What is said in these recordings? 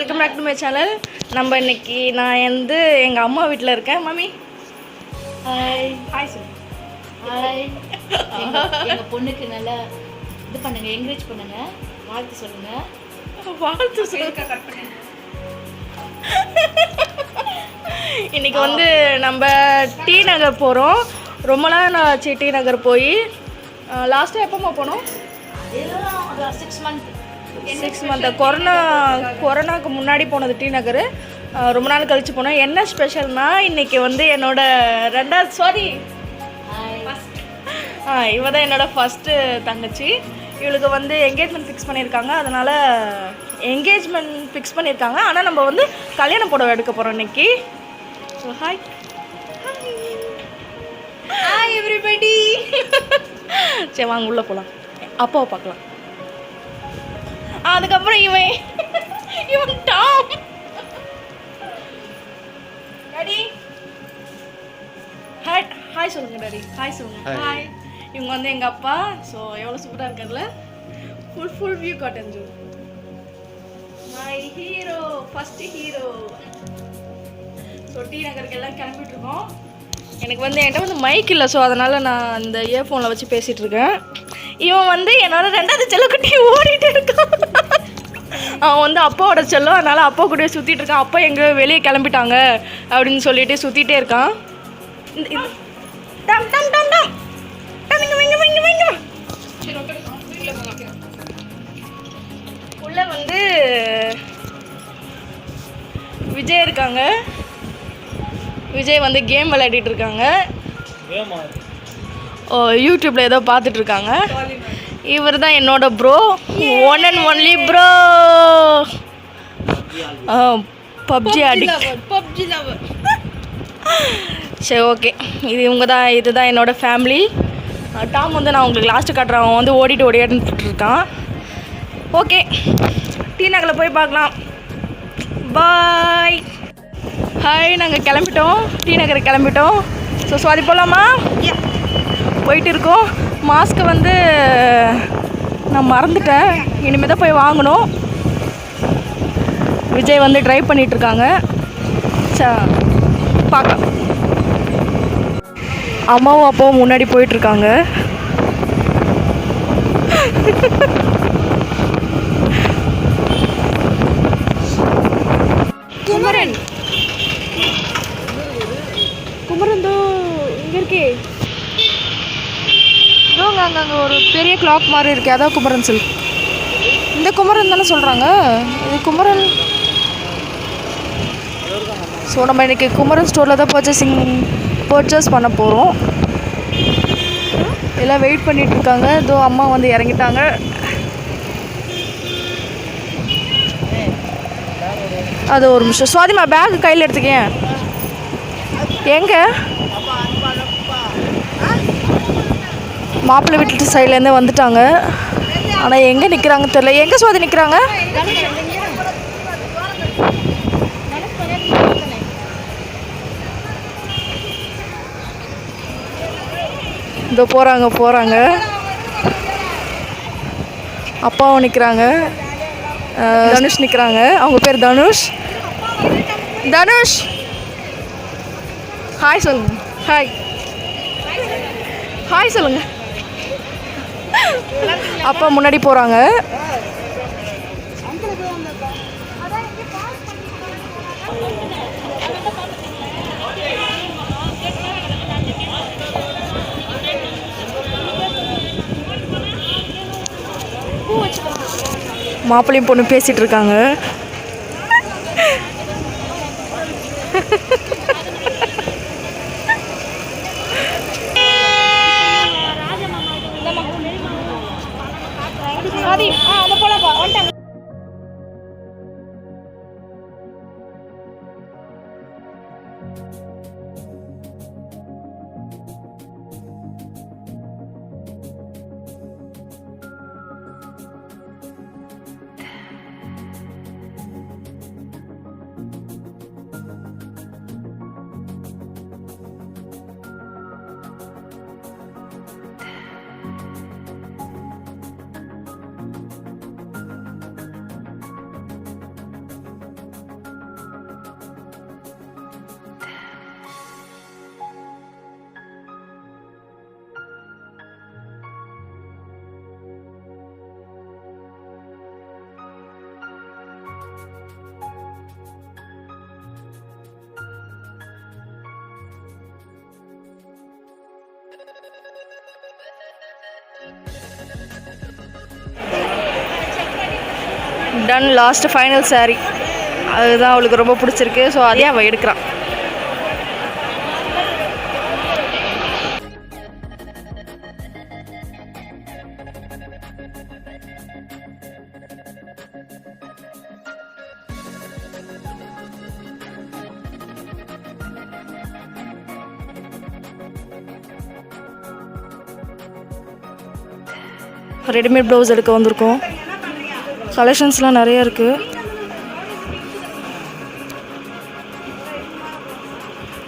Welcome back to my channel. நம்ம இன்னைக்கு நான் வந்து எங்கள் அம்மா வீட்டில் இருக்கேன். Mummy hi. ஹாய் சொல்லு. ஹாய். எங்கள் பொண்ணுக்கு நல்லா இது பண்ணுங்க, என்கரேஜ் பண்ணுங்க, வாழ்த்து சொல்லுங்க. வாழ்த்து சொல்லுங்க. இன்னைக்கு வந்து நம்ம டி நகர் போகிறோம். ரொம்ப நாள் ஆச்சு டி நகர் போய். லாஸ்ட்டாக எப்போம்மா போனோம்? 6 மந்த் கொரோனாவுக்கு முன்னாடி போனது டி நகர். ரொம்ப நாள் கழிச்சு போனோம். என்ன ஸ்பெஷல்னா இன்னைக்கு வந்து என்னோட இவ தான் என்னோட ஃபஸ்ட்டு தங்கச்சி. இவளுக்கு வந்து என்கேஜ்மெண்ட் ஃபிக்ஸ் பண்ணியிருக்காங்க. அதனால் என்கேஜ்மெண்ட் ஃபிக்ஸ் பண்ணியிருக்காங்க. ஆனால் நம்ம வந்து கல்யாண புடவை எடுக்க போகிறோம் இன்னைக்கு. So hi hi everybody. சரி வாங்க உள்ளே போகலாம், அப்பாவை பார்க்கலாம். அதுக்கப்புறம் இவன் டாம். Daddy hi. ஹாய் சொல்லுங்க டாடி. ஹாய் சொல்லுங்க. ஹாய். இவங்க வந்து எங்கள் அப்பா. ஸோ எவ்வளோ சூப்பராக இருக்கார்ல. ஃபுல் வியூ காட்டன் ஜூ. My hero, first hero. So டி நகருக்கு எல்லாம் கிளம்பிட்டு இருக்கோம். எனக்கு வந்து என்கிட்ட வந்து மைக் இல்லை. ஸோ அதனால் நான் இந்த இயர்ஃபோனில் வச்சு பேசிகிட்டு இருக்கேன். இவன் வந்து என்னோட 2வது செல்லக்குட்டி ஓடிட்டு இருக்கான். அவன் வந்து அப்பாவோட செல்லம், அதனால் அப்பா கூட சுற்றிட்டு இருக்கான். அப்பா எங்கே வெளியே கிளம்பிட்டாங்க அப்படின்னு சொல்லிட்டு சுற்றிட்டே இருக்கான். டம் டம் டம் டம் உள்ள வந்து விஜய் இருக்காங்க. விஜய் வந்து கேம் விளையாடிட்டு இருக்காங்க. யூடியூப்பில் ஏதோ பார்த்துட்டு இருக்காங்க. இவர் தான் என்னோட bro, one and only bro. PUBG addict. சரி ஓகே, இதுதான் என்னோடய ஃபேமிலி. டாம் வந்து நான் உங்களுக்கு லாஸ்ட்டு காட்டுறேன். அவன் வந்து ஓடிட்டு இருக்கான். ஓகே, டி நகரில் போய் பார்க்கலாம். பாய். ஹாய், நாங்கள் கிளம்பிட்டோம், டி நகருக்கு கிளம்பிட்டோம். ஸோ சுவாதி போகலாமா? போயிட்டு இருக்கோம். மாஸ்க்கை வந்து நான் மறந்துட்டேன், இனிமேல் தான் போய் வாங்கணும். விஜய் வந்து ட்ரைவ் பண்ணிகிட்ருக்காங்க. பார்க்கலாம். அம்மாவும் அப்பாவும் முன்னாடி போயிட்டுருக்காங்க. குமரன் தோ இங்கே இருக்கே. இதோங்க அங்கே ஒரு பெரிய கிளாக் மாதிரி இருக்கு. அதான் குமரன் சில்க். இந்த குமரன் தானே சொல்கிறாங்க. இது குமரன். ஸோ நம்ம இன்றைக்கி குமரன் ஸ்டோரில் தான் பர்ச்சேஸ் பண்ண போகிறோம். எல்லாம் வெயிட் பண்ணிகிட்ருக்காங்க. இதோ அம்மா வந்து இறங்கிட்டாங்க. அது ஒரு நிமிஷம். சுவாதிமா பேக் கையில் எடுத்துக்கேன். எங்கே மாப்பிள்ளை வீட்டு சைட்லேருந்தே வந்துட்டாங்க. ஆனால் எங்கே நிற்கிறாங்க தெரியல. எங்கே சுவாதி நிற்கிறாங்க? இதோ போகிறாங்க. அப்பாவும் நிற்கிறாங்க. தனுஷ் நிற்கிறாங்க. அவங்க பேர் தனுஷ். ஹாய் சொல்லுங்க. ஹாய் சொல்லுங்க. அப்பா முன்னாடி போகிறாங்க. மாப்பிள்ளையும் பொண்ணு பேசிகிட்டு இருக்காங்க. Done last final saree. அதுதான் அவளுக்கு ரொம்ப பிடிச்சிருக்கு. ஸோ அதே அவள் எடுக்கிறான். ரெடிமேட் ப்ளவுஸ் எடுக்க வந்திருக்கோம். கலெக்ஷன்ஸ்லாம் நிறைய இருக்குது.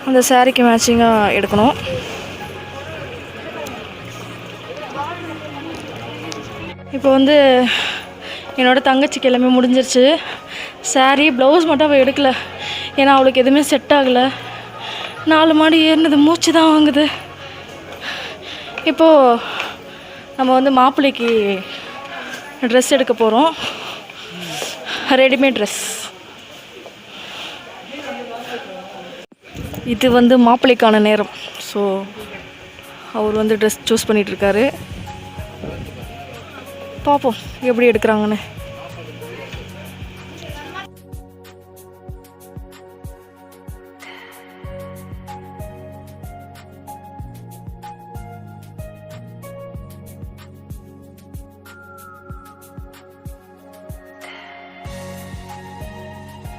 அந்த சாரீக்கு மேட்சிங்காக எடுக்கணும். இப்போ வந்து என்னோடய தங்கச்சிக்கு எல்லாமே முடிஞ்சிருச்சு. சாரீ ப்ளவுஸ் மட்டும் அவள் எடுக்கலை. ஏன்னா அவளுக்கு எதுவுமே செட் ஆகலை. 4 மாடி ஏறினது மூச்சு தான் வாங்குது. இப்போது நம்ம வந்து மாப்பிள்ளைக்கு ட்ரெஸ் எடுக்க போகிறோம். Readymade dress. இது வந்து மாப்பிள்ளைக்கான நேரம். ஸோ அவர் வந்து ட்ரெஸ் சூஸ் பண்ணிகிட்ருக்காரு. பார்ப்போம் எப்படி எடுக்கிறாங்கன்னு.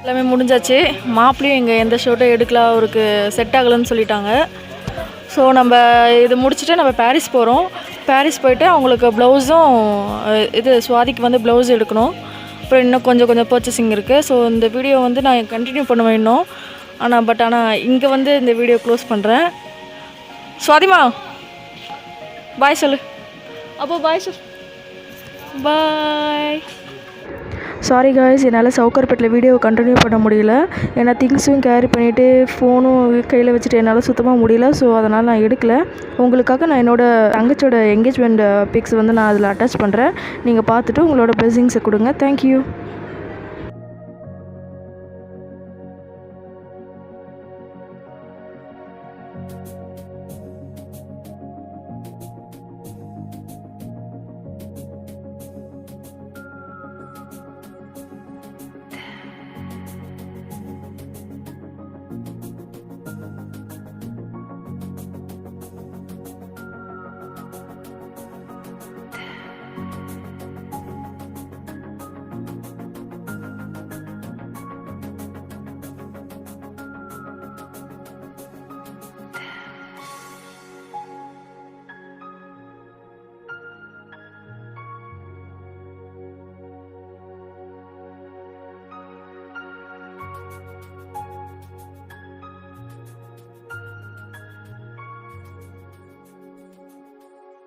எல்லாமே முடிஞ்சாச்சு. மாப்பிள்ளையும் இங்கே எந்த ஷர்ட்டும் எடுக்கலாம், அவருக்கு செட் ஆகலைன்னு சொல்லிட்டாங்க. ஸோ நம்ம இது முடிச்சுட்டு நம்ம பாரிஸ் போகிறோம். பாரிஸ் போயிட்டு அவங்களுக்கு ப்ளவுஸும் இது சுவாதிக்கு வந்து ப்ளவுஸ் எடுக்கணும். அப்புறம் இன்னும் கொஞ்சம் பர்ச்சேசிங் இருக்குது. ஸோ இந்த வீடியோ வந்து நான் கண்டினியூ பண்ணுவேன் இன்னும். ஆனால் இங்கே வந்து இந்த வீடியோ க்ளோஸ் பண்ணுறேன். சுவாதிமா பாய் சொல்லு. அப்போ பாய் சொல். பாய். சாரி காய்ஸ், என்னால் சவுக்கர்பேட்டில் வீடியோவை கண்டினியூ பண்ண முடியல. ஏன்னா திங்ஸும் கேரி பண்ணிவிட்டு ஃபோனும் கையில் வச்சுட்டு என்னால் சுத்தமாக முடியல. ஸோ அதனால் நான் எடுக்கலை. உங்களுக்காக நான் என்னோடய தங்கச்சியோட என்கேஜ்மெண்ட் பிக்ஸ் வந்து நான் அதில் அட்டாச் பண்ணுறேன். நீங்கள் பார்த்துட்டு உங்களோட பிளெஸிங்ஸை கொடுங்க. தேங்க்யூ.